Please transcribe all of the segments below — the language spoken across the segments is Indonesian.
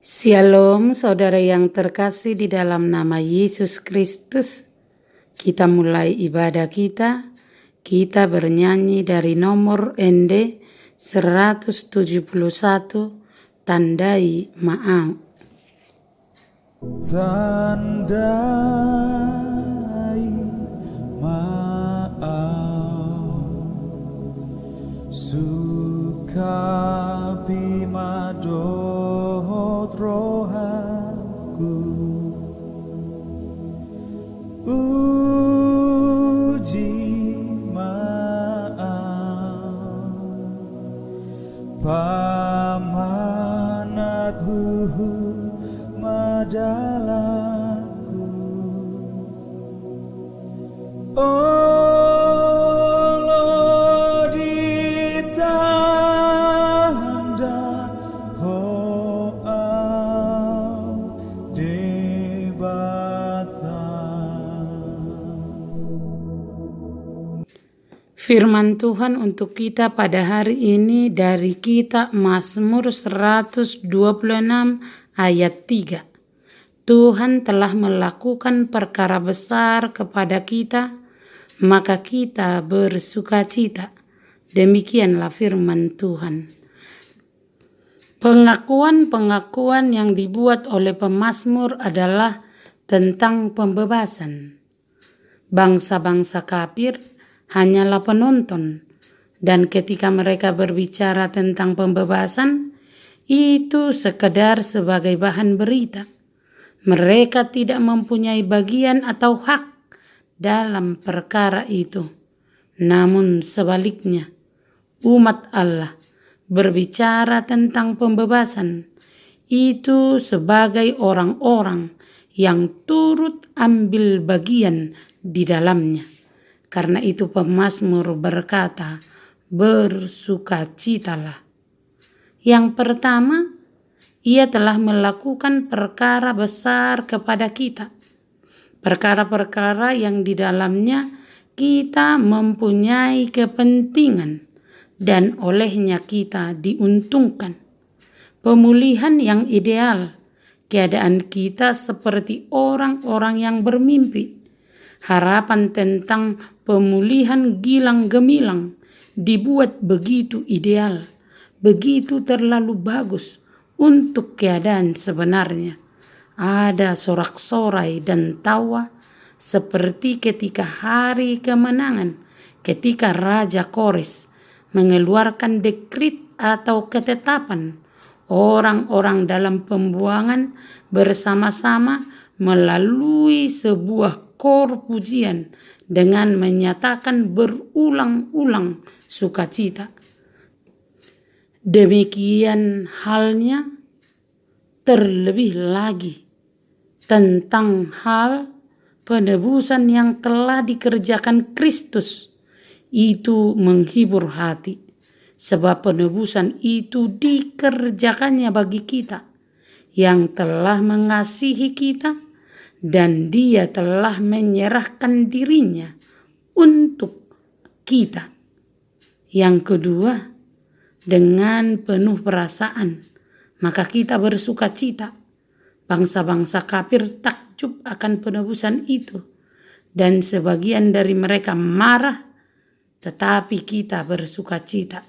Shalom saudara yang terkasih di dalam nama Yesus Kristus. Kita mulai ibadah kita. Kita bernyanyi dari nomor ND 171, Tandai Maaf. Tandai maaf, suka bima dohot rohaku, uji maaf, pamanat huhut madalaku, Allah ditanda hoam debatan. Firman Tuhan untuk kita pada hari ini dari kitab Mazmur 126 ayat 3. Tuhan telah melakukan perkara besar kepada kita, maka kita bersukacita. Demikianlah firman Tuhan. Pengakuan-pengakuan yang dibuat oleh pemazmur adalah tentang pembebasan. Bangsa-bangsa kafir hanyalah penonton, dan ketika mereka berbicara tentang pembebasan, itu sekedar sebagai bahan berita. Mereka tidak mempunyai bagian atau hak dalam perkara itu. Namun sebaliknya, umat Allah berbicara tentang pembebasan itu sebagai orang-orang yang turut ambil bagian di dalamnya. Karena itu pemazmur berkata, bersukacitalah. Yang pertama, ia telah melakukan perkara besar kepada kita. Perkara-perkara yang di dalamnya kita mempunyai kepentingan dan olehnya kita diuntungkan. Pemulihan yang ideal, keadaan kita seperti orang-orang yang bermimpi. Harapan tentang pemulihan gilang gemilang dibuat begitu ideal, begitu terlalu bagus untuk keadaan sebenarnya. Ada sorak-sorai dan tawa seperti ketika hari kemenangan, ketika Raja Kores mengeluarkan dekrit atau ketetapan orang-orang dalam pembuangan bersama-sama melalui sebuah kor pujian dengan menyatakan berulang-ulang sukacita. Demikian halnya terlebih lagi tentang hal penebusan yang telah dikerjakan Kristus. Itu menghibur hati, sebab penebusan itu dikerjakannya bagi kita yang telah mengasihi kita, dan Dia telah menyerahkan dirinya untuk kita. Yang kedua, dengan penuh perasaan, maka kita bersukacita. Bangsa-bangsa kafir takjub akan penebusan itu, dan sebagian dari mereka marah, tetapi kita bersukacita.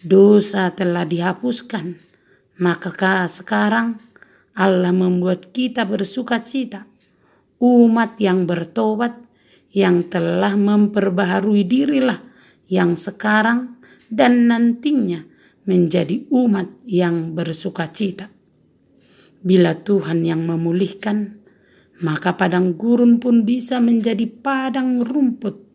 Dosa telah dihapuskan, maka sekarang Allah membuat kita bersukacita. Umat yang bertobat, yang telah memperbaharui dirilah, yang sekarang dan nantinya menjadi umat yang bersukacita. Bila Tuhan yang memulihkan, maka padang gurun pun bisa menjadi padang rumput.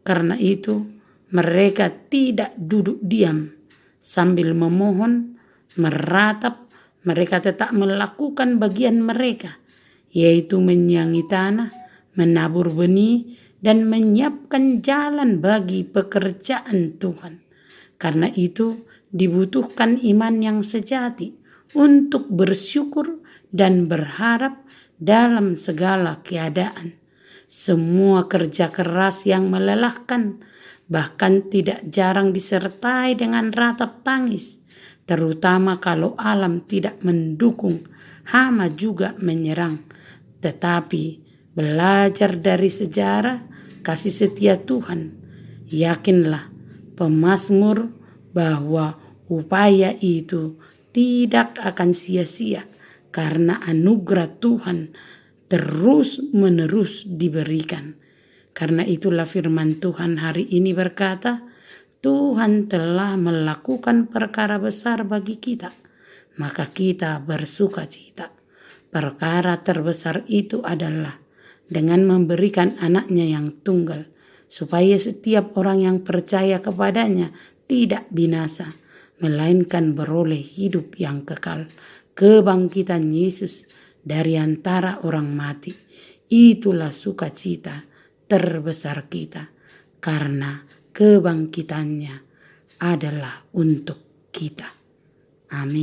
Karena itu mereka tidak duduk diam sambil memohon, meratap. Mereka tetap melakukan bagian mereka, yaitu menyiangi tanah, menabur benih, dan menyiapkan jalan bagi pekerjaan Tuhan. Karena itu dibutuhkan iman yang sejati untuk bersyukur dan berharap dalam segala keadaan. Semua kerja keras yang melelahkan bahkan tidak jarang disertai dengan ratap tangis, terutama kalau alam tidak mendukung, hama juga menyerang. Tetapi belajar dari sejarah kasih setia Tuhan, yakinlah pemazmur bahwa upaya itu tidak akan sia-sia karena anugerah Tuhan terus-menerus diberikan. Karena itulah firman Tuhan hari ini berkata, Tuhan telah melakukan perkara besar bagi kita, maka kita bersuka cita. Perkara terbesar itu adalah dengan memberikan anaknya yang tunggal, supaya setiap orang yang percaya kepadanya tidak binasa, melainkan beroleh hidup yang kekal. Kebangkitan Yesus dari antara orang mati, itulah sukacita terbesar kita, karena kebangkitannya adalah untuk kita. Amin.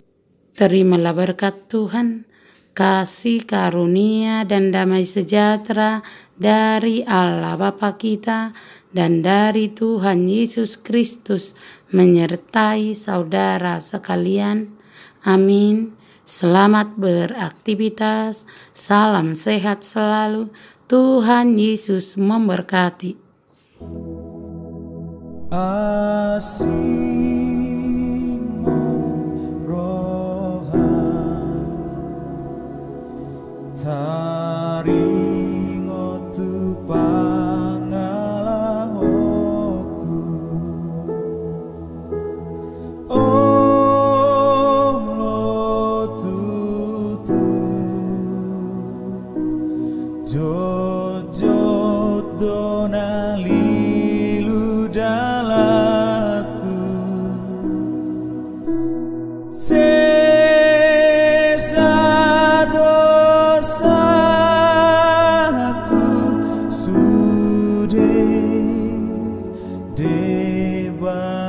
Terimalah berkat Tuhan, kasih karunia dan damai sejahtera dari Allah Bapa kita dan dari Tuhan Yesus Kristus menyertai saudara sekalian. Amin. Selamat beraktivitas, salam sehat selalu, Tuhan Yesus memberkati. Asimo rohan taringo tu pangalahoku olo tutu jojo donalilu dalaku sesa dosaku sude deba